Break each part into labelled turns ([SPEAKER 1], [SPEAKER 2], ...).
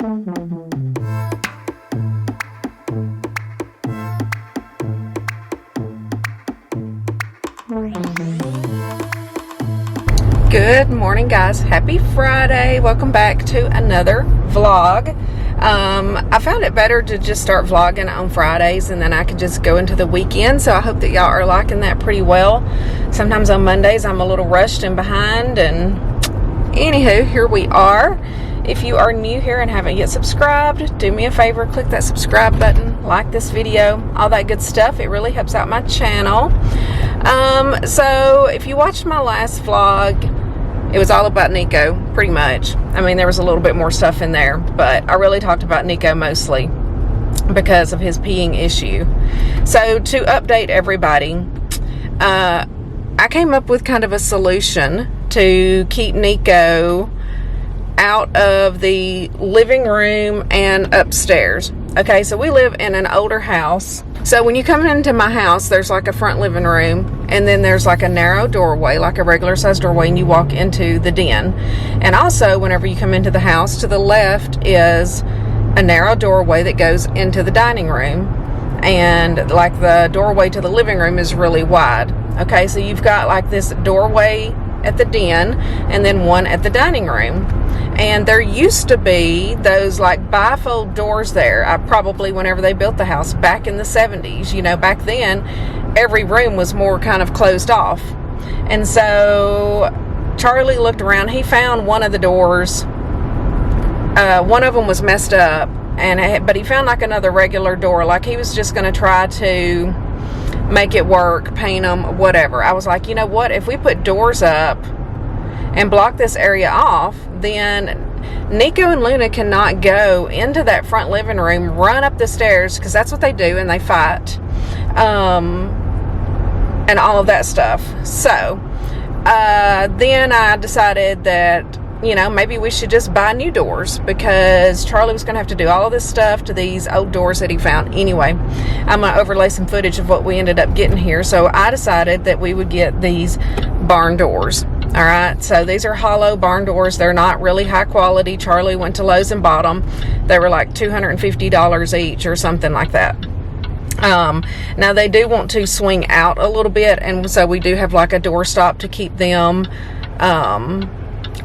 [SPEAKER 1] Good morning, guys. Happy Friday. Welcome back to another vlog. I found it better to just start vlogging on Fridays and then I can just go into the weekend, so I hope that y'all are liking that pretty well. Sometimes on Mondays I'm a little rushed and behind, and anywho, here we are. If you are new here and haven't yet subscribed, do me a favor, click that subscribe button, like this video, all that good stuff. It really helps out my channel. So if you watched my last vlog, it was all about Nico, pretty much. I mean, there was a little bit more stuff in there, but I really talked about Nico mostly because of his peeing issue. So to update everybody, I came up with kind of a solution to keep Nico out of the living room and upstairs. Okay, so we live in an older house. So when you come into my house, there's like a front living room, and then there's like a narrow doorway, like a regular sized doorway, and you walk into the den. And also, whenever you come into the house, to the left is a narrow doorway that goes into the dining room. And like the doorway to the living room is really wide. Okay, so you've got like this doorway at the den and then one at the dining room. And there used to be those like bifold doors there. Probably whenever they built the house back in the 70s, you know, back then every room was more kind of closed off. And so Charlie looked around. He found one of the doors. One of them was messed up, but he found like another regular door. Like he was just going to try to make it work, paint them, whatever. I was like, you know what? If we put doors up and block this area off, then Nico and Luna cannot go into that front living room, run up the stairs, because that's what they do, and they fight, and all of that stuff. So then I decided that, you know, maybe we should just buy new doors, because Charlie was going to have to do all of this stuff to these old doors that he found. Anyway, I'm going to overlay some footage of what we ended up getting here. So I decided that we would get these barn doors. All right, so these are hollow barn doors. They're not really high quality. Charlie went to Lowe's and bought them. They were like $250 each or something like that. Now they do want to swing out a little bit, and so we do have like a door stop to keep them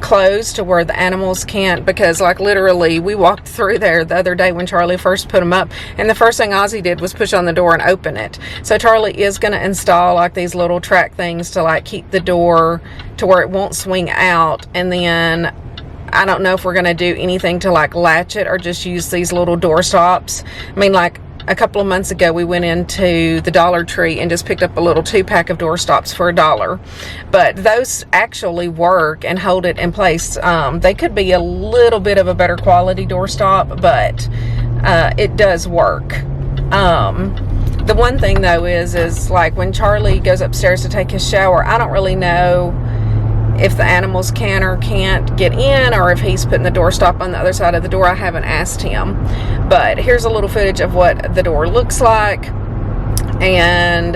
[SPEAKER 1] closed to where the animals can't, because like literally we walked through there the other day when Charlie first put them up, and the first thing Ozzy did was push on the door and open it. So Charlie is going to install like these little track things to like keep the door to where it won't swing out. And then I don't know if we're going to do anything to like latch it or just use these little door stops. I mean, like a couple of months ago we went into the Dollar Tree and just picked up a little 2-pack of door stops for $1, but those actually work and hold it in place. They could be a little bit of a better quality door stop, but it does work. The one thing though is like when Charlie goes upstairs to take his shower, I don't really know if the animals can or can't get in, or if he's putting the door stop on the other side of the door. I haven't asked him, but here's a little footage of what the door looks like. And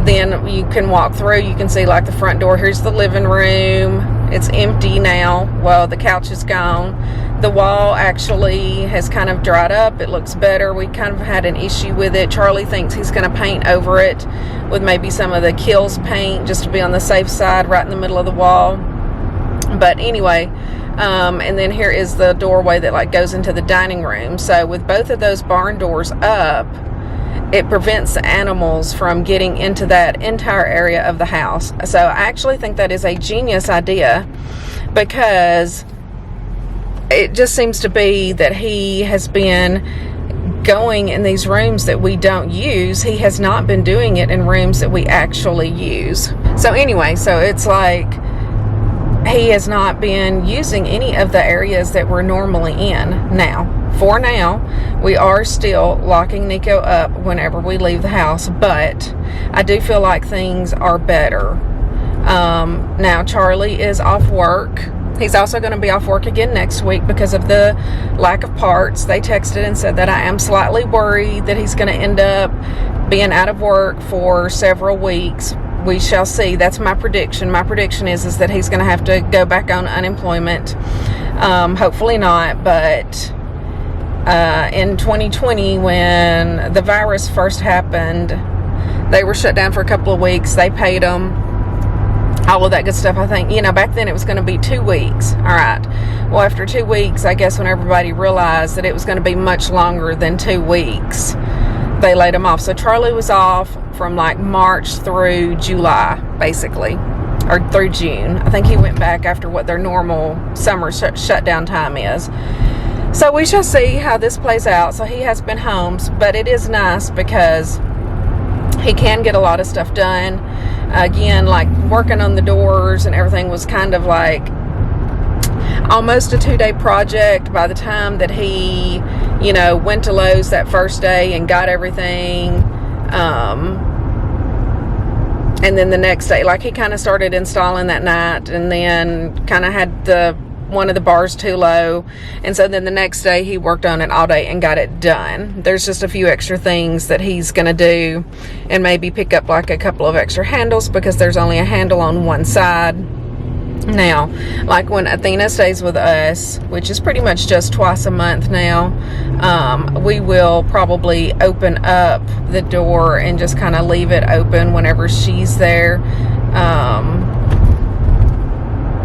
[SPEAKER 1] then you can walk through, you can see like the front door. Here's the living room. It's empty now. Well, the couch is gone. The wall actually has kind of dried up. It looks better. We kind of had an issue with it. Charlie thinks he's going to paint over it with maybe some of the Kills paint, just to be on the safe side, right in the middle of the wall. But anyway, and then here is the doorway that like goes into the dining room. So with both of those barn doors up, it prevents the animals from getting into that entire area of the house. So I actually think that is a genius idea, because it just seems to be that he has been going in these rooms that we don't use. He has not been doing it in rooms that we actually use. So anyway, so it's like he has not been using any of the areas that we're normally in. Now, for now, we are still locking Nico up whenever we leave the house, but I do feel like things are better. Now Charlie is off work. He's also going to be off work again next week because of the lack of parts. They texted and said that I am slightly worried that he's going to end up being out of work for several weeks. We shall see. That's my prediction. My prediction is that he's going to have to go back on unemployment. Hopefully not, but in 2020 when the virus first happened. They were shut down for a couple of weeks. They paid them all of that good stuff. I think, back then it was going to be 2 weeks. All right. Well, after 2 weeks, I guess when everybody realized that it was going to be much longer than 2 weeks, they laid them off. So Charlie was off from like March through July, basically, or through June. I think he went back after what their normal summer shutdown time is. So we shall see how this plays out. So he has been home, but it is nice because he can get a lot of stuff done. Again, like working on the doors and everything was kind of like almost a 2-day project by the time that he, went to Lowe's that first day and got everything. And then the next day, like he kind of started installing that night and then kind of had one of the bars too low, and so then the next day he worked on it all day and got it done. There's just a few extra things that he's gonna do, and maybe pick up like a couple of extra handles because there's only a handle on one side. Now, like when Athena stays with us, which is pretty much just twice a month now, we will probably open up the door and just kind of leave it open whenever she's there.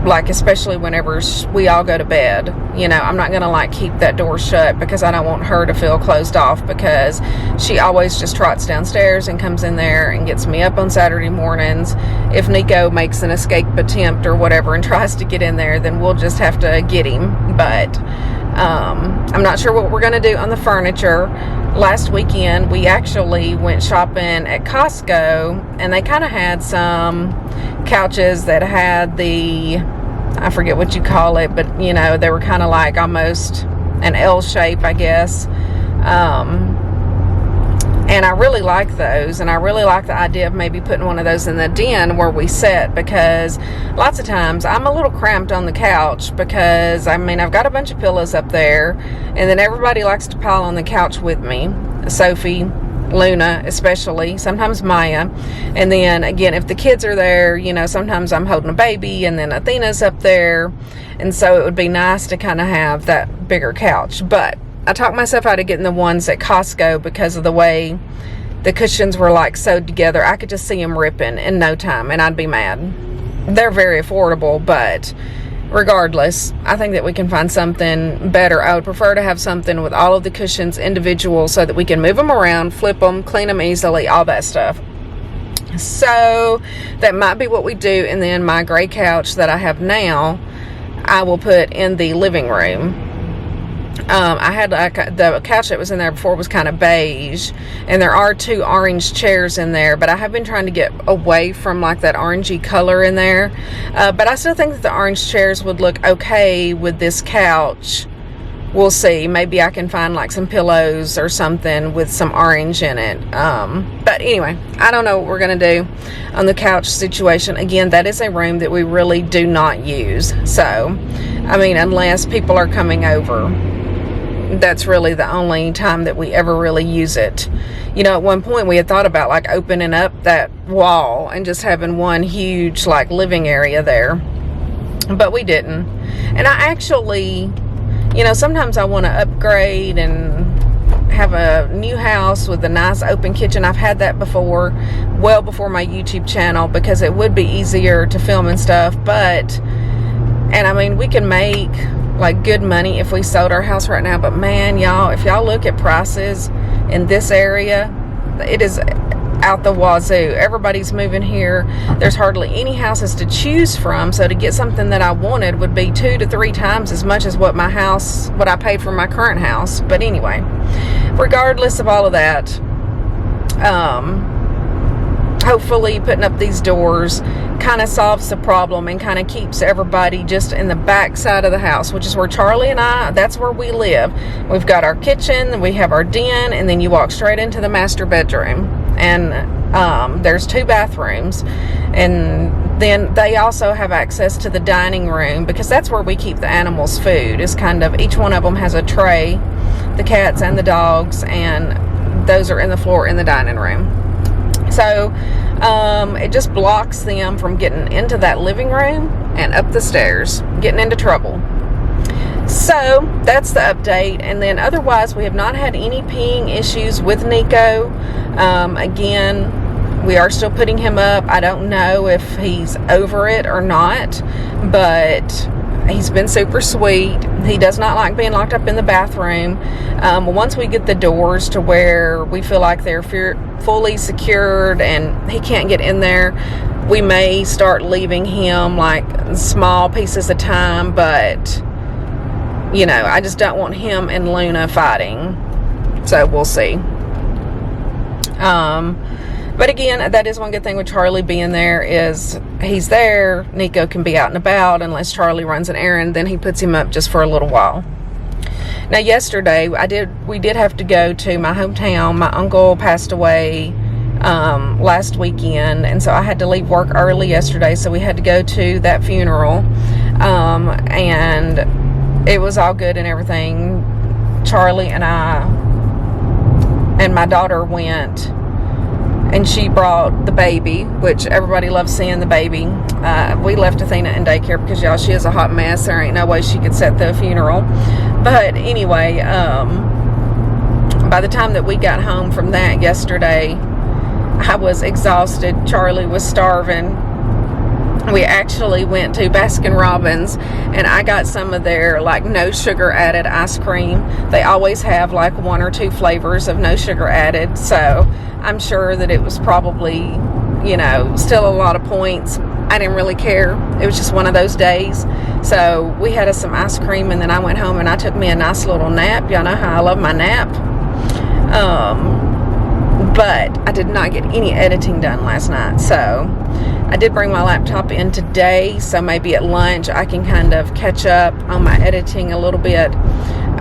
[SPEAKER 1] Like especially whenever we all go to bed, I'm not gonna like keep that door shut because I don't want her to feel closed off, because she always just trots downstairs and comes in there and gets me up on Saturday mornings. If Nico makes an escape attempt or whatever and tries to get in there, then we'll just have to get him. But I'm not sure what we're gonna do on the furniture. Last weekend we actually went shopping at Costco, and they kind of had some couches that had I forget what you call it, but they were kind of like almost an L shape, I guess. And I really like those, and I really like the idea of maybe putting one of those in the den where we sit, because lots of times I'm a little cramped on the couch because I've got a bunch of pillows up there, and then everybody likes to pile on the couch with me. Sophie, Luna especially, sometimes Maya, and then again if the kids are there, sometimes I'm holding a baby and then Athena's up there, and so it would be nice to kind of have that bigger couch. But I talked myself out of getting the ones at Costco because of the way the cushions were like sewed together. I could just see them ripping in no time and I'd be mad. They're very affordable, but regardless, I think that we can find something better. I would prefer to have something with all of the cushions individual so that we can move them around, flip them, clean them easily, all that stuff. So that might be what we do. And then my gray couch that I have now, I will put in the living room. I had the couch that was in there before was kind of beige, and there are 2 orange chairs in there, but I have been trying to get away from like that orangey color in there, but I still think that the orange chairs would look okay with this couch. We'll see. Maybe I can find like some pillows or something with some orange in it. But anyway, I don't know what we're going to do on the couch situation. Again, that is a room that we really do not use. So, unless people are coming over, that's really the only time that we ever really use it. At one point we had thought about like opening up that wall and just having one huge like living area there, but we didn't. And I actually, sometimes I want to upgrade and have a new house with a nice open kitchen. I've had that before, well before my YouTube channel, because it would be easier to film and stuff. But, we can make like good money if we sold our house right now, but man, y'all, if y'all look at prices in this area, it is out the wazoo. Everybody's moving here. There's hardly any houses to choose from, so to get something that I wanted would be 2 to 3 times as much as what I paid for my current house. But anyway, regardless of all of that, hopefully putting up these doors kind of solves the problem and kind of keeps everybody just in the back side of the house, which is where Charlie and I, that's where we live. We've got our kitchen, we have our den, and then you walk straight into the master bedroom, and there's 2 bathrooms, and then they also have access to the dining room, because that's where we keep the animals' food. Is kind of, each one of them has a tray, the cats and the dogs, and those are in the floor in the dining room. So it just blocks them from getting into that living room and up the stairs, getting into trouble. So that's the update. And then otherwise, we have not had any peeing issues with Nico. Again, we are still putting him up. I don't know if he's over it or not, but he's been super sweet. He does not like being locked up in the bathroom. Once we get the doors to where we feel like they're fully secured and he can't get in there, we may start leaving him like small pieces of time, but you know, I just don't want him and Luna fighting. So we'll see. But again, that is one good thing with Charlie being there is he's there. Nico can be out and about unless Charlie runs an errand. Then he puts him up just for a little while. Now, yesterday, we did have to go to my hometown. My uncle passed away last weekend, and so I had to leave work early yesterday. So we had to go to that funeral, and it was all good and everything. Charlie and I and my daughter went, and she brought the baby, which everybody loves seeing the baby. We left Athena in daycare because, y'all, she is a hot mess. There ain't no way she could set the funeral. But anyway, by the time that we got home from that yesterday, I was exhausted. Charlie was starving. We actually went to Baskin-Robbins, and I got some of their like no sugar added ice cream. They always have like 1 or 2 flavors of no sugar added, so I'm sure that it was probably, you know, still a lot of points. I didn't really care. It was just one of those days. So we had us some ice cream, and then I went home and I took me a nice little nap. Y'all know how I love my nap. But I did not get any editing done last night, so I did bring my laptop in today, so maybe at lunch I can kind of catch up on my editing a little bit.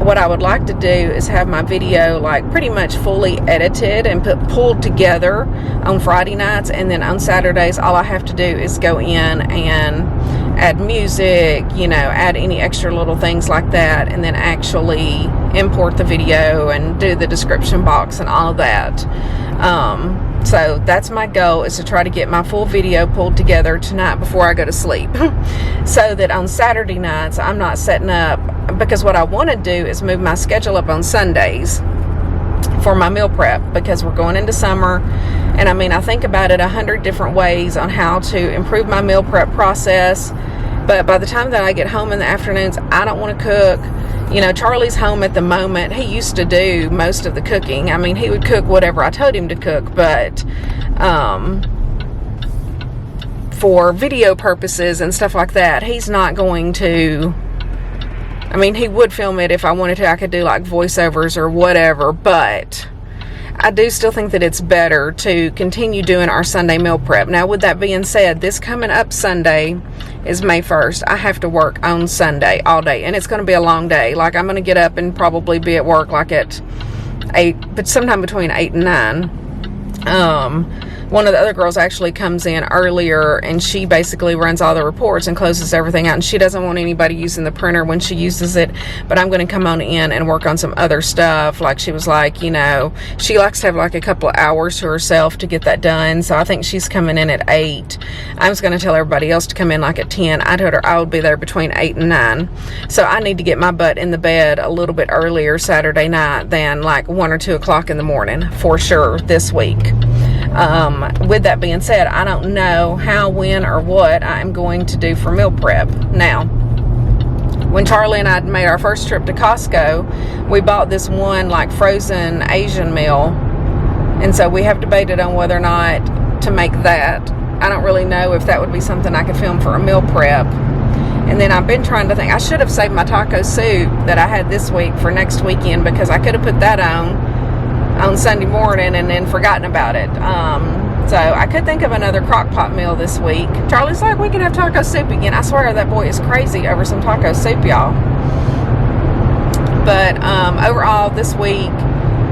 [SPEAKER 1] What I would like to do is have my video like pretty much fully edited and pulled together on Friday nights, and then on Saturdays all I have to do is go in and add music, you know, add any extra little things like that, and then actually import the video and do the description box and all of that. So that's my goal, is to try to get my full video pulled together tonight before I go to sleep, so that on Saturday nights I'm not setting up, because what I want to do is move my schedule up on Sundays for my meal prep, because we're going into summer. And I mean, I think about it 100 different ways on how to improve my meal prep process, but by the time that I get home in the afternoons, I don't want to cook. You know, Charlie's home at the moment. He used to do most of the cooking. I mean, he would cook whatever I told him to cook, but for video purposes and stuff like that, he's not going to. I mean, he would film it if I wanted to. I could do like voiceovers or whatever, but I do still think that it's better to continue doing our Sunday meal prep. Now, with that being said, this coming up Sunday is May 1st. I have to work on Sunday all day, and it's going to be a long day. Like, I'm going to get up and probably be at work like at 8, but sometime between 8 and 9. One of the other girls actually comes in earlier, and she basically runs all the reports and closes everything out, and she doesn't want anybody using the printer when she uses it. But I'm going to come on in and work on some other stuff. Like, she was like, you know, she likes to have like a couple of hours to herself to get that done, so I think she's coming in at 8. I was going to tell everybody else to come in like at 10. I told her I would be there between 8 and 9, so I need to get my butt in the bed a little bit earlier Saturday night than like 1 or 2 o'clock in the morning for sure this week. With that being said, I don't know how, when, or what I'm going to do for meal prep. Now, when Charlie and I made our first trip to Costco, we bought this one like frozen Asian meal, and so we have debated on whether or not to make that. I don't really know if that would be something I could film for a meal prep. And then I've been trying to think, I should have saved my taco soup that I had this week for next weekend, because I could have put that on Sunday morning and then forgotten about it. So I could think of another crock pot meal this week. Charlie's like, we can have taco soup again. I swear that boy is crazy over some taco soup, y'all. But overall, this week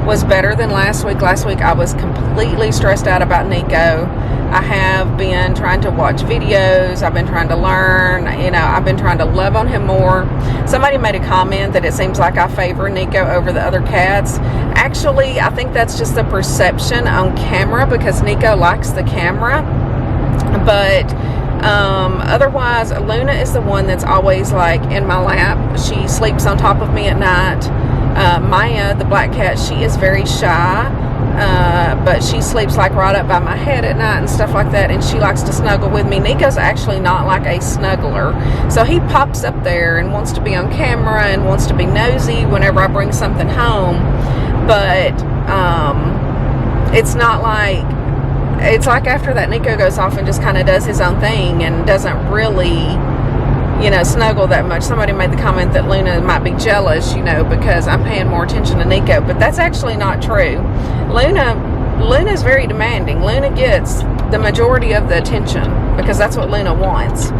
[SPEAKER 1] was better than last week. Last week I was completely stressed out about Nico. I have been trying to watch videos. I've been trying to learn. You know, I've been trying to love on him more. Somebody made a comment that it seems like I favor Nico over the other cats. Actually, I think that's just the perception on camera, because Nico likes the camera. But Otherwise, Luna is the one that's always like in my lap. She sleeps on top of me at night. Maya, the black cat, she is very shy, but she sleeps like right up by my head at night and stuff like that, and she likes to snuggle with me. Nico's actually not like a snuggler, so he pops up there and wants to be on camera and wants to be nosy whenever I bring something home, but it's not like, it's like after that Nico goes off and just kind of does his own thing and doesn't really, you know, snuggle that much. Somebody made the comment that Luna might be jealous, you know, because I'm paying more attention to Nico, but that's actually not true. Luna's very demanding. Luna gets the majority of the attention because that's what Luna wants.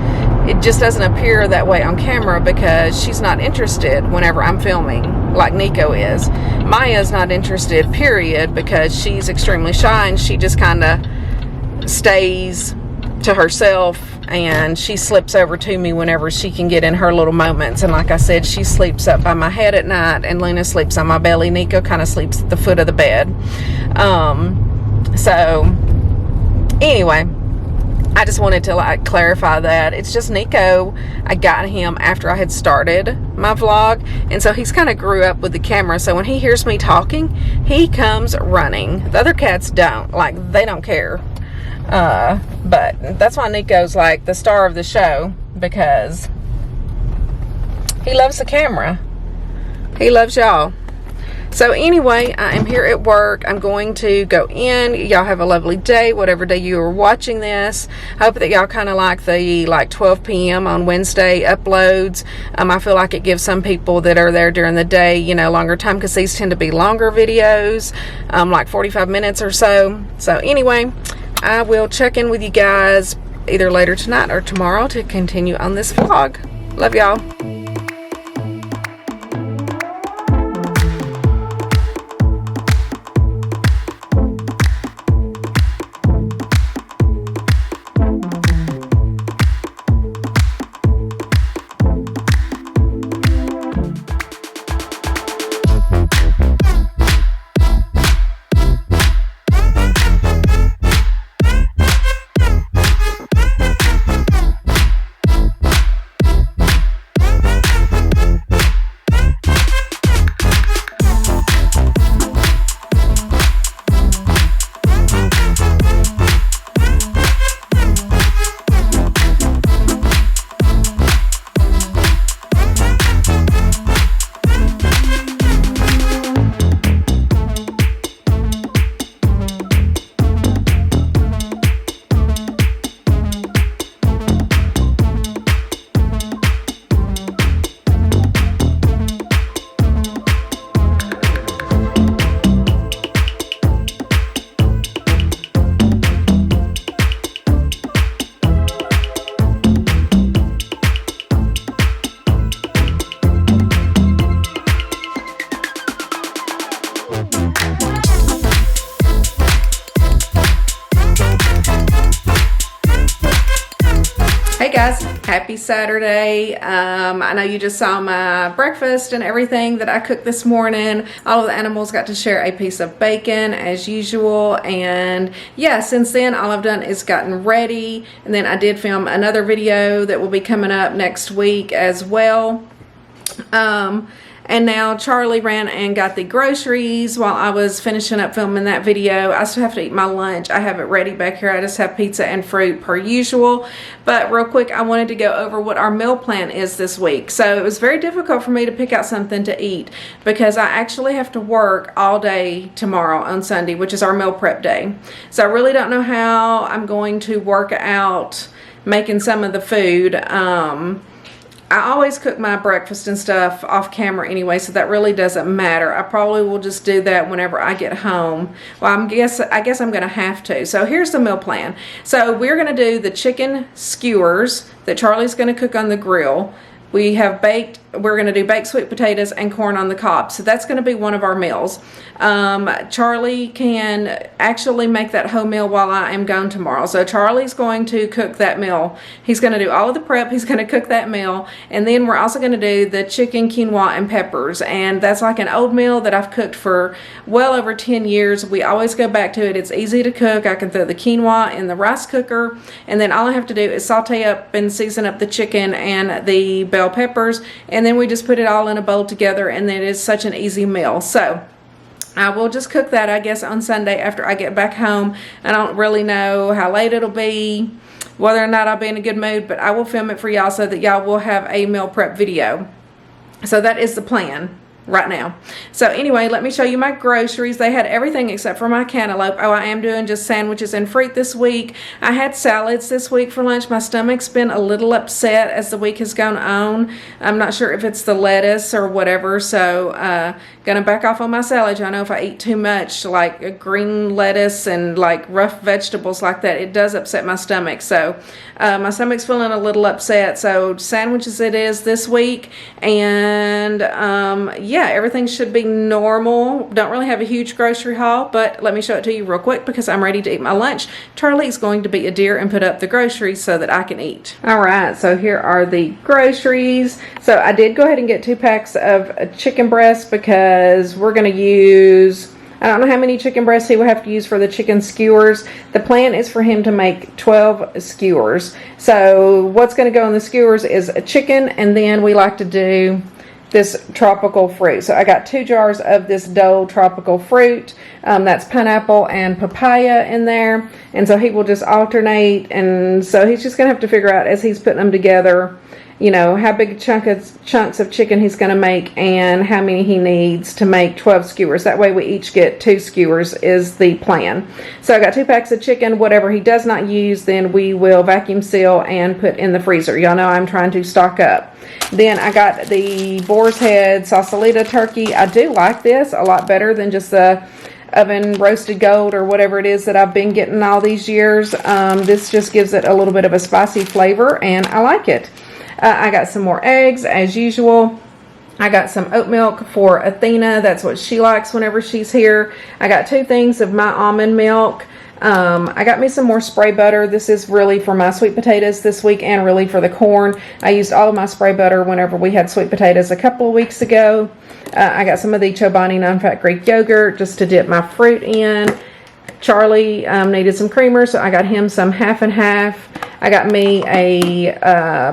[SPEAKER 1] It just doesn't appear that way on camera because she's not interested whenever I'm filming like Nico is. Maya's not interested, period, because she's extremely shy and she just kind of stays to herself, and she slips over to me whenever she can get in her little moments. And like I said, she sleeps up by my head at night, and Luna sleeps on my belly. Nico kind of sleeps at the foot of the bed. So anyway, I just wanted to like clarify that. It's just Nico, I got him after I had started my vlog, and so he's kind of grew up with the camera, so when he hears me talking, he comes running. The other cats don't, like, they don't care. But that's why Nico's like the star of the show, because he loves the camera. He loves y'all. So anyway, I am here at work. I'm going to go in. Y'all have a lovely day, whatever day you are watching this. I hope that y'all kind of like the 12 p.m. on Wednesday uploads. I feel like it gives some people that are there during the day, you know, longer time, because these tend to be longer videos, like 45 minutes or so. So anyway, I will check in with you guys either later tonight or tomorrow to continue on this vlog. Love y'all. Hey guys, happy Saturday. I know you just saw my breakfast and everything that I cooked this morning. All of the animals got to share a piece of bacon as usual, and yeah, since then all I've done is gotten ready, and then I did film another video that will be coming up next week as well. And now Charlie ran and got the groceries while I was finishing up filming that video. I still have to eat my lunch. I have it ready back here. I just have pizza and fruit per usual. But real quick, I wanted to go over what our meal plan is this week. So it was very difficult for me to pick out something to eat because I actually have to work all day tomorrow on Sunday, which is our meal prep day. So I really don't know how I'm going to work out making some of the food. I always cook my breakfast and stuff off camera anyway, so that really doesn't matter. I probably will just do that whenever I get home. Well, I guess I'm going to have to. So here's the meal plan. So we're going to do the chicken skewers that Charlie's going to cook on the grill. We have baked we're going to do baked sweet potatoes and corn on the cob. So that's going to be one of our meals. Charlie can actually make that whole meal while I am gone tomorrow. So Charlie's going to cook that meal. He's going to do all of the prep. He's going to cook that meal. And then we're also going to do the chicken, quinoa, and peppers. And that's like an old meal that I've cooked for well over 10 years. We always go back to it. It's easy to cook. I can throw the quinoa in the rice cooker, and then all I have to do is saute up and season up the chicken and the bell peppers, and then we just put it all in a bowl together, and it is such an easy meal. So I will just cook that, I guess, on Sunday after I get back home. I don't really know how late it'll be, whether or not I'll be in a good mood, but I will film it for y'all so that y'all will have a meal prep video. So that is the plan right now. So anyway, let me show you my groceries. They had everything except for my cantaloupe. Oh, I am doing just sandwiches and fruit this week. I had salads this week for lunch. My stomach's been a little upset as the week has gone on. I'm not sure if it's the lettuce or whatever, so gonna back off on my salads. I know if I eat too much like a green lettuce and like rough vegetables like that, it does upset my stomach. So my stomach's feeling a little upset, so sandwiches it is this week. And yeah, everything should be normal. Don't really have a huge grocery haul, but let me show it to you real quick because I'm ready to eat my lunch. Charlie's going to be a dear and put up the groceries so that I can eat. All right, so here are the groceries. So I did go ahead and get 2 packs of chicken breast because we're going to use, I don't know how many chicken breasts he will have to use for the chicken skewers. The plan is for him to make 12 skewers. So what's going to go in the skewers is a chicken, and then we like to do this tropical fruit. So I got 2 jars of this Dole tropical fruit. That's pineapple and papaya in there. And so he will just alternate. And so he's just going to have to figure out as he's putting them together, you know, how big chunks of chicken he's going to make and how many he needs to make 12 skewers. That way we each get 2 skewers is the plan. So I got 2 packs of chicken. Whatever he does not use, then we will vacuum seal and put in the freezer. Y'all know I'm trying to stock up. Then I got the Boar's Head Sausalito turkey. I do like this a lot better than just the oven roasted gold or whatever it is that I've been getting all these years. This just gives it a little bit of a spicy flavor, and I like it. I got some more eggs as usual. I got some oat milk for Athena. That's what she likes whenever she's here. I got 2 things of my almond milk. I got me some more spray butter. This is really for my sweet potatoes this week and really for the corn. I used all of my spray butter whenever we had sweet potatoes a couple of weeks ago. I got some of the Chobani non-fat Greek yogurt just to dip my fruit in. Charlie needed some creamer, so I got him some half and half. I got me a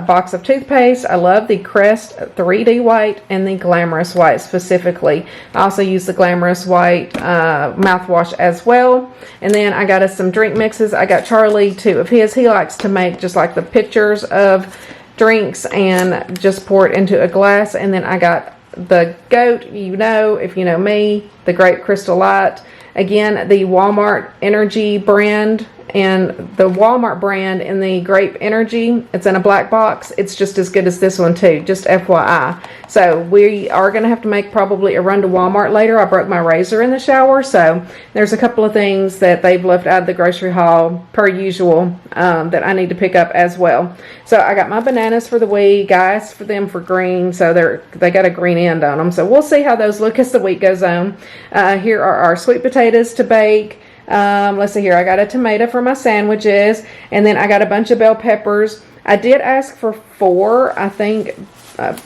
[SPEAKER 1] box of toothpaste. I love the Crest 3D white and the Glamorous white specifically. I also use the Glamorous white mouthwash as well. And then I got us some drink mixes. I got Charlie 2 of his. He likes to make just like the pictures of drinks and just pour it into a glass. And then I got the GOAT, you know, if you know me, the Grape Crystal Light. Again, the Walmart Energy brand, and the Walmart brand in the Grape Energy, it's in a black box. It's just as good as this one too, just FYI. So we are going to have to make probably a run to Walmart later. I broke my razor in the shower, so there's a couple of things that they've left out of the grocery haul per usual that I need to pick up as well. So I got my bananas for the week. I asked for them for green, so they got a green end on them. So we'll see how those look as the week goes on. Here are our sweet potatoes to bake. Let's see here. I got a tomato for my sandwiches, and then I got a bunch of bell peppers. I did ask for 4, I think,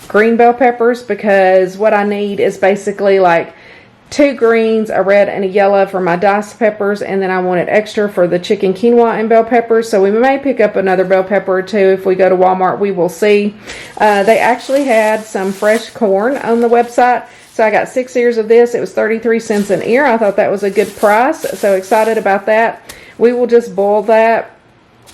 [SPEAKER 1] green bell peppers, because what I need is basically like 2 greens, a red and a yellow for my diced peppers, and then I wanted extra for the chicken quinoa and bell peppers. So we may pick up another bell pepper or 2 if we go to Walmart. We will see. They actually had some fresh corn on the website. So I got 6 ears of this. It was 33 cents an ear. I thought that was a good price. So excited about that. We will just boil that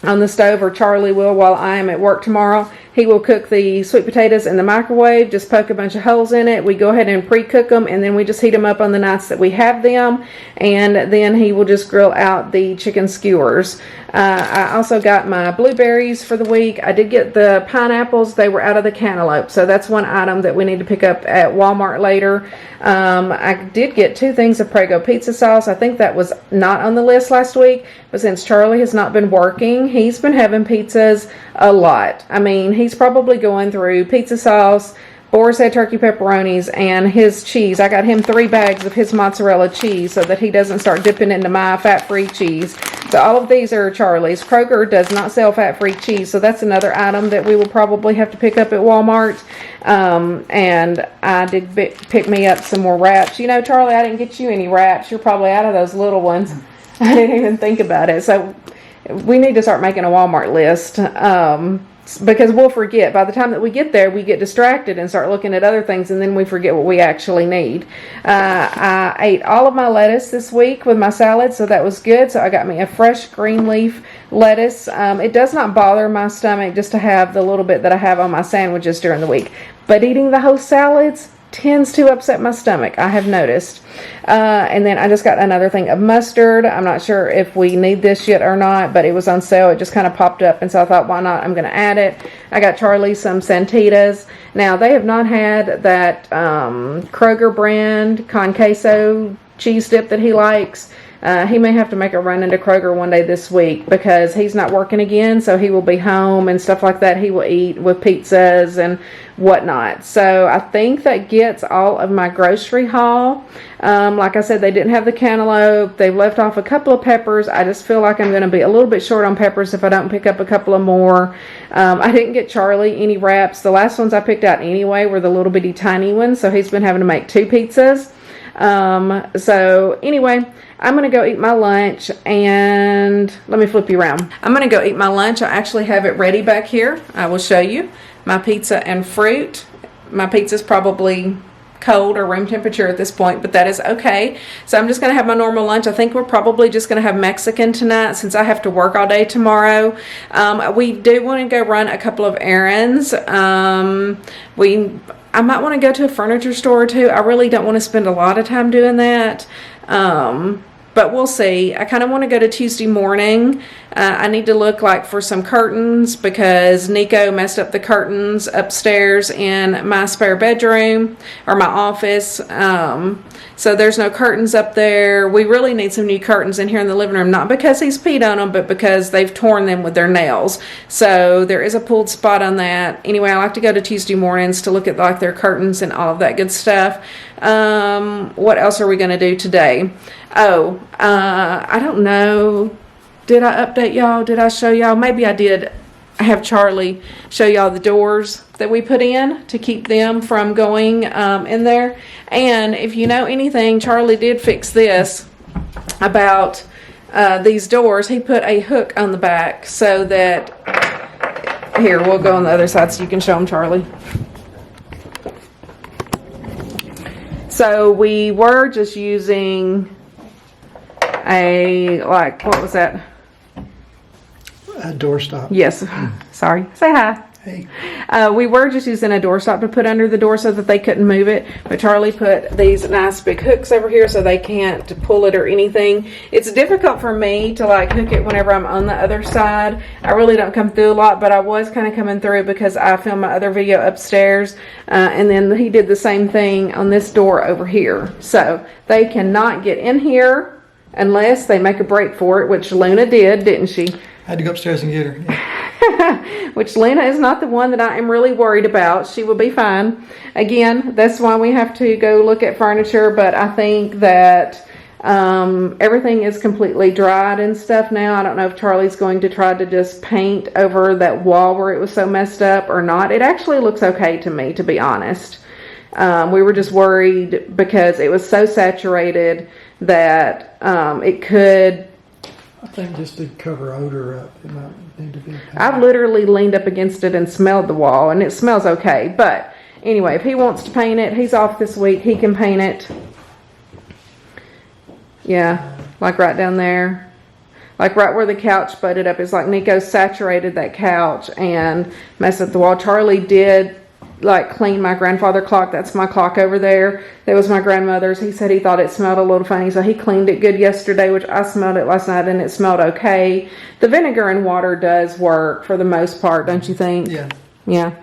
[SPEAKER 1] on the stove, or Charlie will while I am at work tomorrow. He will cook the sweet potatoes in the microwave, just poke a bunch of holes in it. We go ahead and pre-cook them, and then we just heat them up on the nights that we have them. And then he will just grill out the chicken skewers. I also got my blueberries for the week. I did get the pineapples. They were out of the cantaloupe. So that's one item that we need to pick up at Walmart later. I did get 2 things of Prego pizza sauce. I think that was not on the list last week. But since Charlie has not been working, he's been having pizzas a lot. I mean, he's probably going through pizza sauce, Boar's Head turkey pepperonis, and his cheese. I got him 3 bags of his mozzarella cheese so that he doesn't start dipping into my fat-free cheese. So all of these are Charlie's. Kroger does not sell fat-free cheese, so that's another item that we will probably have to pick up at Walmart. And I did pick me up some more wraps. You know, Charlie, I didn't get you any wraps. You're probably out of those little ones. I didn't even think about it. So we need to start making a Walmart list. Because we'll forget. By the time that we get there, we get distracted and start looking at other things, and then we forget what we actually need. I ate all of my lettuce this week with my salad, so that was good. So I got me a fresh green leaf lettuce. It does not bother my stomach just to have the little bit that I have on my sandwiches during the week. But eating the whole salads tends to upset my stomach, I have noticed. And then I just got another thing of mustard. I'm not sure if we need this yet or not, but it was on sale. It just kind of popped up, and so I thought, why not? I'm going to add it. I got Charlie some Santitas. Now, they have not had that Kroger brand con queso cheese dip that he likes. He may have to make a run into Kroger one day this week because he's not working again, so he will be home and stuff like that. He will eat with pizzas and whatnot. So I think that gets all of my grocery haul. Like I said, they didn't have the cantaloupe. They've left off a couple of peppers. I just feel like I'm going to be a little bit short on peppers if I don't pick up a couple of more. I didn't get Charlie any wraps. The last ones I picked out anyway were the little bitty tiny ones, so he's been having to make 2 pizzas. So anyway, I'm going to go eat my lunch, and let me flip you around. I'm going to go eat my lunch. I actually have it ready back here. I will show you my pizza and fruit. My pizza's probably cold or room temperature at this point, but that is okay. So I'm just going to have my normal lunch. I think we're probably just going to have Mexican tonight since I have to work all day tomorrow. We do want to go run a couple of errands. I might want to go to a furniture store or two. I really don't want to spend a lot of time doing that. But we'll see. I kind of want to go to Tuesday morning. I need to look for some curtains because Nico messed up the curtains upstairs in my spare bedroom or my office. So there's no curtains up there. We really need some new curtains in here in the living room, not because he's peed on them, but because they've torn them with their nails. So there is a pulled spot on that. Anyway, I like to go to Tuesday mornings to look at their curtains and all of that good stuff. What else are we going to do today? I don't know. Did I update y'all? Did I show y'all? Maybe I did. I have Charlie show y'all the doors that we put in to keep them from going in there. And if you know anything, Charlie did fix this about these doors. He put a hook on the back so that, here, we'll go on the other side so you can show them, Charlie. So we were just using a, what was that?
[SPEAKER 2] A doorstop.
[SPEAKER 1] Yes. Sorry. Say hi.
[SPEAKER 2] Hey.
[SPEAKER 1] We were just using a doorstop to put under the door so that they couldn't move it. But Charlie put these nice big hooks over here so they can't pull it or anything. It's difficult for me to hook it whenever I'm on the other side. I really don't come through a lot, but I was kind of coming through because I filmed my other video upstairs. And then he did the same thing on this door over here. So they cannot get in here unless they make a break for it, which Luna did, didn't she?
[SPEAKER 2] I had to go upstairs and get her.
[SPEAKER 1] Yeah. Which Lena is not the one that I am really worried about. She will be fine. Again, that's why we have to go look at furniture, but I think that everything is completely dried and stuff now. I don't know if Charlie's going to try to just paint over that wall where it was so messed up or not. It actually looks okay to me, to be honest. We were just worried because it was so saturated that it could...
[SPEAKER 2] I think just to cover odor up, it might need to be painted.
[SPEAKER 1] I've literally leaned up against it and smelled the wall, and it smells okay. But anyway, if he wants to paint it, he's off this week. He can paint it. Yeah, right down there. Right where the couch butted up. It's like Nico saturated that couch and messed up the wall. Charlie did clean my grandfather clock. That's my clock over there. That was my grandmother's. He said he thought it smelled a little funny, so he cleaned it good yesterday, which I smelled it last night and it smelled okay. The vinegar and water does work for the most part, don't you think?
[SPEAKER 2] Yeah.
[SPEAKER 1] Yeah.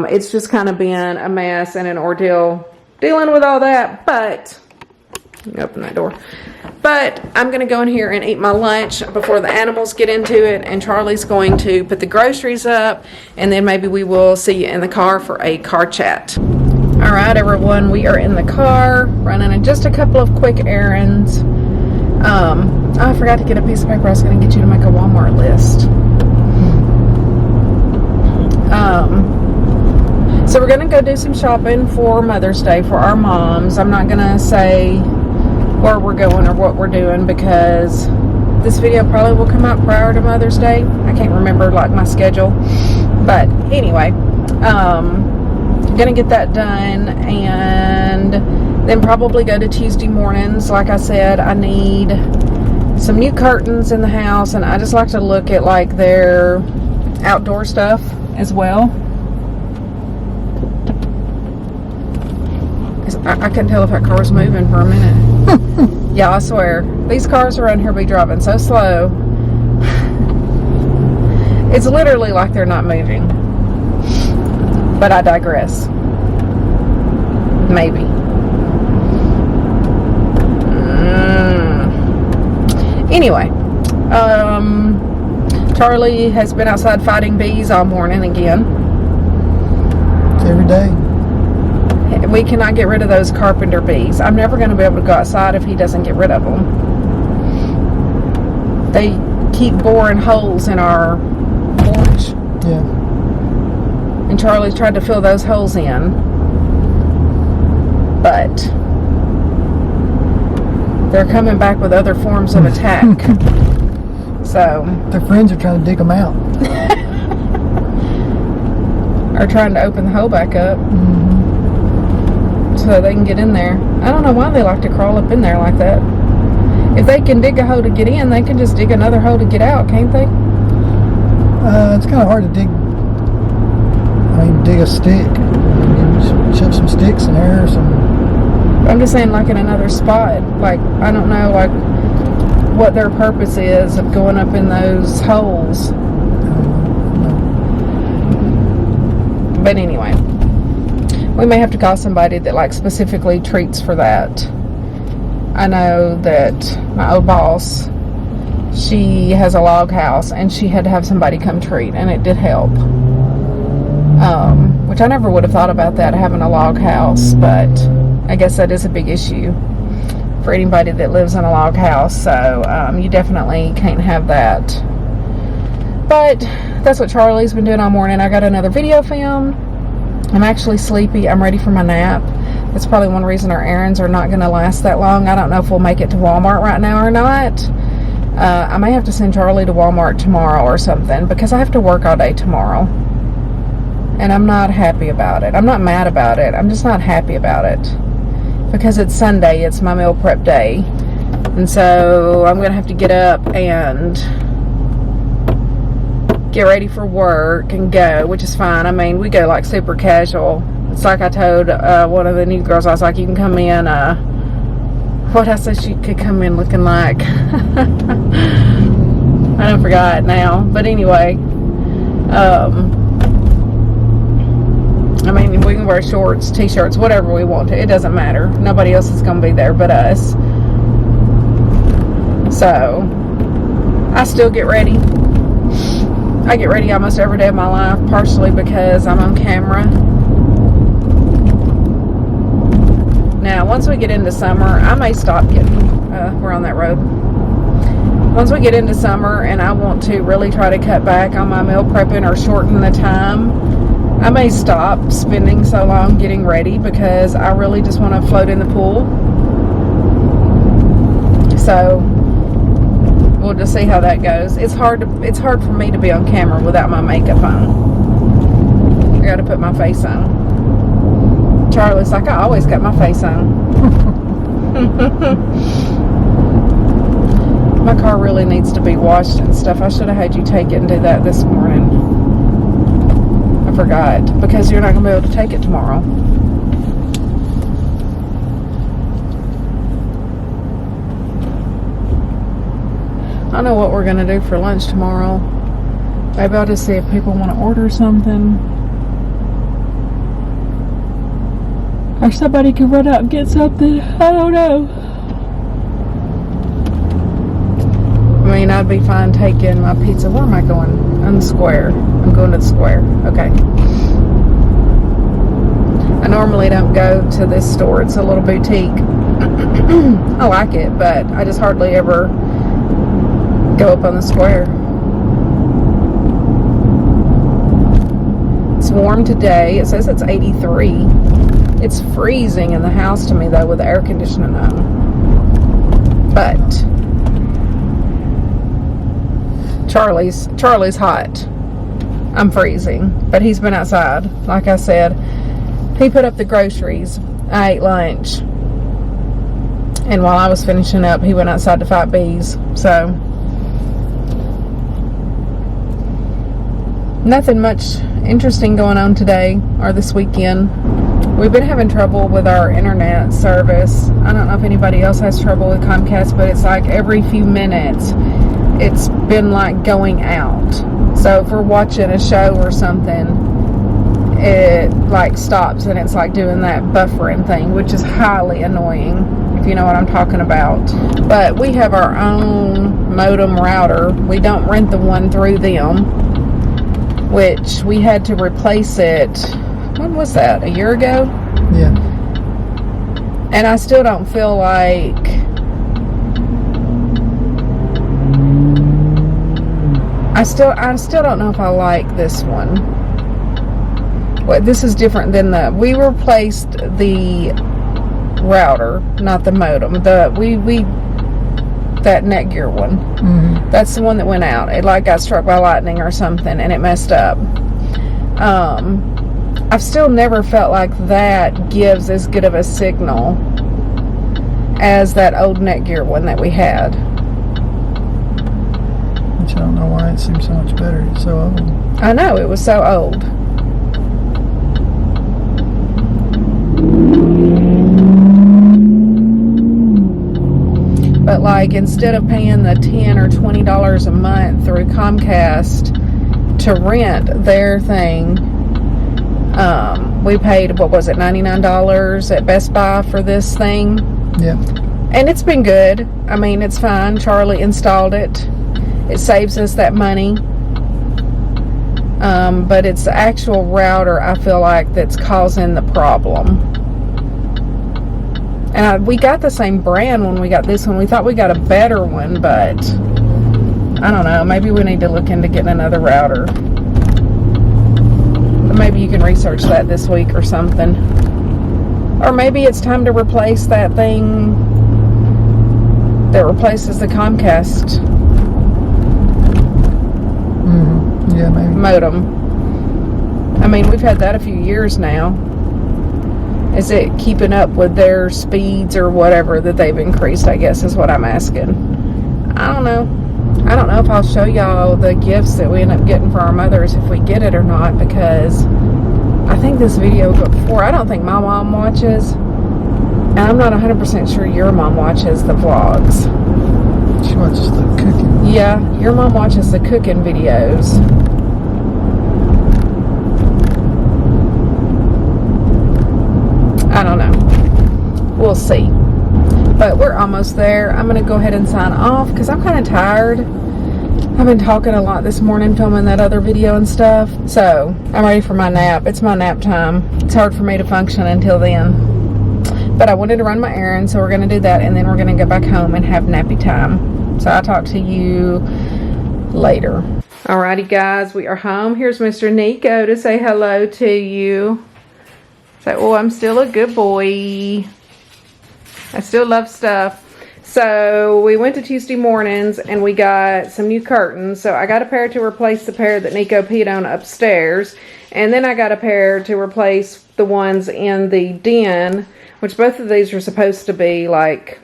[SPEAKER 1] It's just kind of been a mess and an ordeal dealing with all that, but Open that door. But I'm going to go in here and eat my lunch before the animals get into it, and Charlie's going to put the groceries up, and then maybe we will see you in the car for a car chat. All right, everyone, we are in the car running just a couple of quick errands. I forgot to get a piece of paper. I was going to get you to make a Walmart list. So we're going to go do some shopping for Mother's Day for our moms. I'm not going to say where we're going or what we're doing because this video probably will come out prior to Mother's Day. I can't remember like my schedule, but anyway, gonna get that done and then probably go to Tuesday mornings. Like I said, I need some new curtains in the house, and I just like to look at like their outdoor stuff as well. I couldn't tell if that car was moving for a minute. Yeah, I swear. These cars around here be driving so slow. It's literally like they're not moving. But I digress. Maybe. Anyway. Charlie has been outside fighting bees all morning again.
[SPEAKER 2] Every day.
[SPEAKER 1] We cannot get rid of those carpenter bees. I'm never going to be able to go outside if he doesn't get rid of them. They keep boring holes in our porch.
[SPEAKER 2] Yeah.
[SPEAKER 1] And Charlie's tried to fill those holes in. But they're coming back with other forms of attack. So
[SPEAKER 2] Their friends are trying to dig them out.
[SPEAKER 1] are trying to open the hole back up.
[SPEAKER 2] Mm-hmm.
[SPEAKER 1] So they can get in there. I don't know why they like to crawl up in there like that. If they can dig a hole to get in, they can just dig another hole to get out, can't they?
[SPEAKER 2] It's kind of hard to dig. I mean, dig a stick. Shove some sticks in there or some.
[SPEAKER 1] I'm just saying, like in another spot. Like, I don't know, like, what their purpose is of going up in those holes. But anyway. We may have to call somebody that like specifically treats for that. I know that my old boss, she has a log house and she had to have somebody come treat, and it did help. Which I never would have thought about that, having a log house, but I guess that is a big issue for anybody that lives in a log house. So you definitely can't have that. But that's what Charlie's been doing all morning. I got another video filmed. I'm actually sleepy. I'm ready for my nap. That's probably one reason our errands are not going to last that long. I don't know if we'll make it to Walmart right now or not. I may have to send Charlie to Walmart tomorrow or something because I have to work all day tomorrow. And I'm not happy about it. I'm not mad about it. I'm just not happy about it. Because it's Sunday. It's my meal prep day. And so I'm going to have to get up and get ready for work and go, which is fine. I mean, we go like super casual. It's like I told one of the new girls, I was like, you can come in, what I said she could come in looking like. I don't forgot now. But anyway, I mean, we can wear shorts, t-shirts, whatever we want to. It doesn't matter. Nobody else is going to be there but us. So, I still get ready. I get ready almost every day of my life, partially because I'm on camera. Now, once we get into summer, I may stop getting, we're on that road. Once we get into summer and I want to really try to cut back on my meal prepping or shorten the time, I may stop spending so long getting ready because I really just want to float in the pool. So, we'll just see how that goes. It's hard for me to be on camera without my makeup on. I gotta put my face on. Charlie's like, I always got my face on. My car really needs to be washed and stuff. I should have had you take it and do that this morning. I forgot, because you're not gonna be able to take it tomorrow. I don't know what we're going to do for lunch tomorrow. Maybe I'll just see if people want to order something. Or somebody can run out and get something. I don't know. mean, I'd be fine taking my pizza. Where am I going? On the square. I'm going to the square. Okay. I normally don't go to this store. It's a little boutique. I like it, but I just hardly ever go up on the square. It's warm today. It says it's 83. It's freezing in the house to me, though, with the air conditioning on. But Charlie's hot. I'm freezing, but he's been outside. Like I said, he put up the groceries. I ate lunch. And while I was finishing up, he went outside to fight bees. So, nothing much interesting going on today or this weekend. We've been having trouble with our internet service. I don't know if anybody else has trouble with Comcast, but it's like every few minutes it's been like going out. So if we're watching a show or something, it like stops and it's like doing that buffering thing, which is highly annoying, if you know what I'm talking about. But we have our own modem router. We don't rent the one through them, which we had to replace it. When was that? A year ago?
[SPEAKER 2] Yeah.
[SPEAKER 1] And I still don't feel like I still don't know if I like this one. Well, this is different than we replaced the router, not the modem. That Netgear one.
[SPEAKER 2] Mm-hmm.
[SPEAKER 1] That's the one that went out. It like got struck by lightning or something and it messed up. I've still never felt like that gives as good of a signal as that old Netgear one that we had.
[SPEAKER 2] Which I don't know why it seems so much better. It's so old.
[SPEAKER 1] I know, it was so old. But like, instead of paying the $10 or $20 a month through Comcast to rent their thing, we paid, what was it, $99 at Best Buy for this thing.
[SPEAKER 2] Yeah.
[SPEAKER 1] And it's been good. I mean, it's fine. Charlie installed it. It saves us that money. But it's the actual router, I feel like, that's causing the problem. And we got the same brand when we got this one. We thought we got a better one, but I don't know. Maybe we need to look into getting another router. But maybe you can research that this week or something. Or maybe it's time to replace that thing that replaces the Comcast
[SPEAKER 2] Yeah, maybe.
[SPEAKER 1] modem. I mean, we've had that a few years now. Is it keeping up with their speeds or whatever that they've increased, I guess is what I'm asking. I don't know. I don't know if I'll show y'all the gifts that we end up getting for our mothers if we get it or not, because I think this video will go before. I don't think my mom watches, and I'm not 100% sure your mom watches the vlogs.
[SPEAKER 2] She watches the cooking.
[SPEAKER 1] Yeah, your mom watches the cooking videos. I don't know. We'll see. But we're almost there. I'm going to go ahead and sign off because I'm kind of tired. I've been talking a lot this morning, filming that other video and stuff. So, I'm ready for my nap. It's my nap time. It's hard for me to function until then. But I wanted to run my errands, so we're going to do that, and then we're going to go back home and have nappy time. So, I'll talk to you later. Alrighty, guys. We are home. Here's Mr. Nico to say hello to you. Say, oh, I'm still a good boy. I still love stuff. So we went to Tuesday mornings and we got some new curtains. So I got a pair to replace the pair that Nico peed on upstairs. And then I got a pair to replace the ones in the den, which both of these are supposed to be like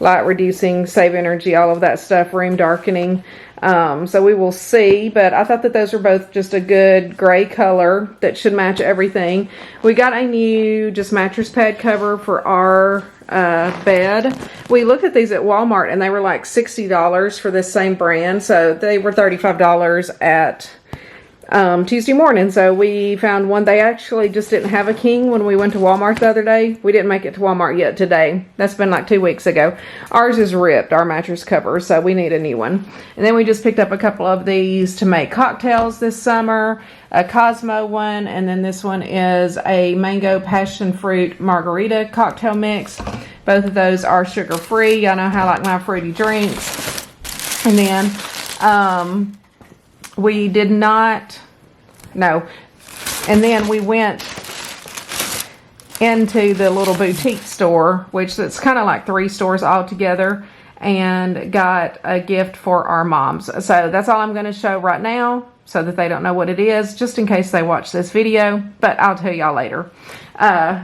[SPEAKER 1] light reducing, save energy, all of that stuff, room darkening. So we will see, but I thought that those were both just a good gray color that should match everything. We got a new just mattress pad cover for our bed. We looked at these at Walmart and they were like $60 for this same brand. So they were $35 at Tuesday morning. So we found one. They actually just didn't have a king when we went to Walmart the other day. We didn't make it to Walmart yet today. That's been like 2 weeks ago. Ours is ripped, our mattress cover, so we need a new one. And then we just picked up a couple of these to make cocktails this summer. A Cosmo one, and then this one is a mango passion fruit margarita cocktail mix. Both of those are sugar free. Y'all know how I like my fruity drinks. And then we did not, no. And then we went into the little boutique store, which it's kind of like 3 stores all together, and got a gift for our moms. So that's all I'm going to show right now, so that they don't know what it is, just in case they watch this video, but I'll tell y'all later.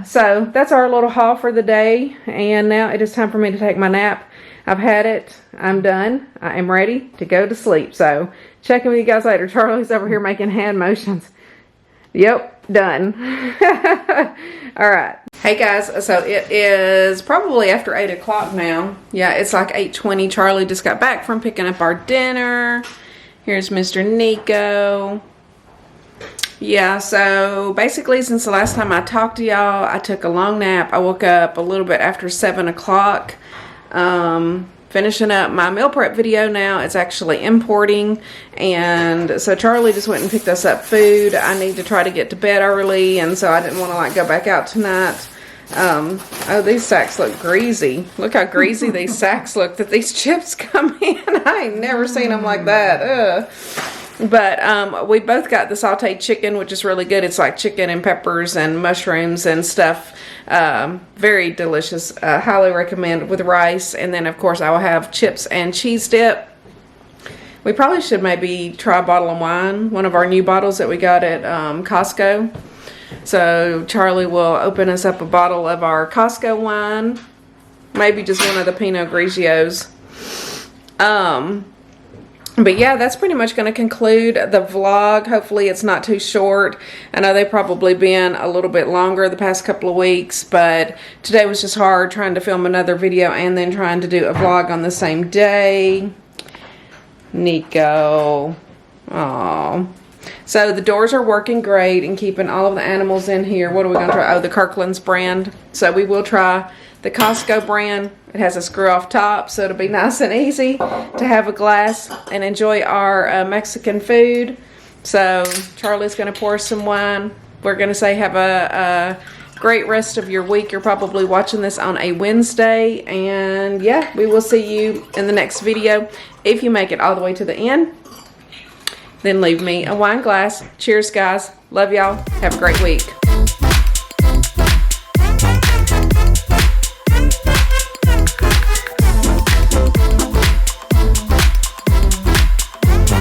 [SPEAKER 1] So that's our little haul for the day, and now it is time for me to take my nap. I've had it. I'm done. I am ready to go to sleep. So checking with you guys later. Charlie's over here making hand motions. Yep, done. All right. Hey guys, so it is probably after 8 o'clock now. Yeah, it's like 8:20. Charlie just got back from picking up our dinner. Here's Mr. Nico. Yeah, so basically since the last time I talked to y'all, I took a long nap. I woke up a little bit after 7 o'clock. Finishing up my meal prep video now. It's actually importing, and so Charlie just went and picked us up food. I need to try to get to bed early, and so I didn't want to like go back out tonight. Oh, these sacks look greasy. Look how greasy these sacks look that these chips come in. I ain't never seen them like that. Ugh. But we both got the sauteed chicken, which is really good. It's like chicken and peppers and mushrooms and stuff. Very delicious. Highly recommend with rice. And then, of course, I will have chips and cheese dip. We probably should maybe try a bottle of wine, one of our new bottles that we got at Costco. So Charlie will open us up a bottle of our Costco wine. Maybe just one of the Pinot Grigios. But yeah, that's pretty much going to conclude the vlog. Hopefully it's not too short. I know they've probably been a little bit longer the past couple of weeks, but today was just hard trying to film another video and then trying to do a vlog on the same day. Nico. Aww. So the doors are working great and keeping all of the animals in here. What are we going to try? Oh, the Kirkland's brand. So we will try the Costco brand. It has a screw off top, so it'll be nice and easy to have a glass and enjoy our Mexican food. So Charlie's going to pour some wine. We're going to say have a great rest of your week. You're probably watching this on a Wednesday. And yeah, we will see you in the next video. If you make it all the way to the end, then leave me a wine glass. Cheers, guys. Love y'all. Have a great week.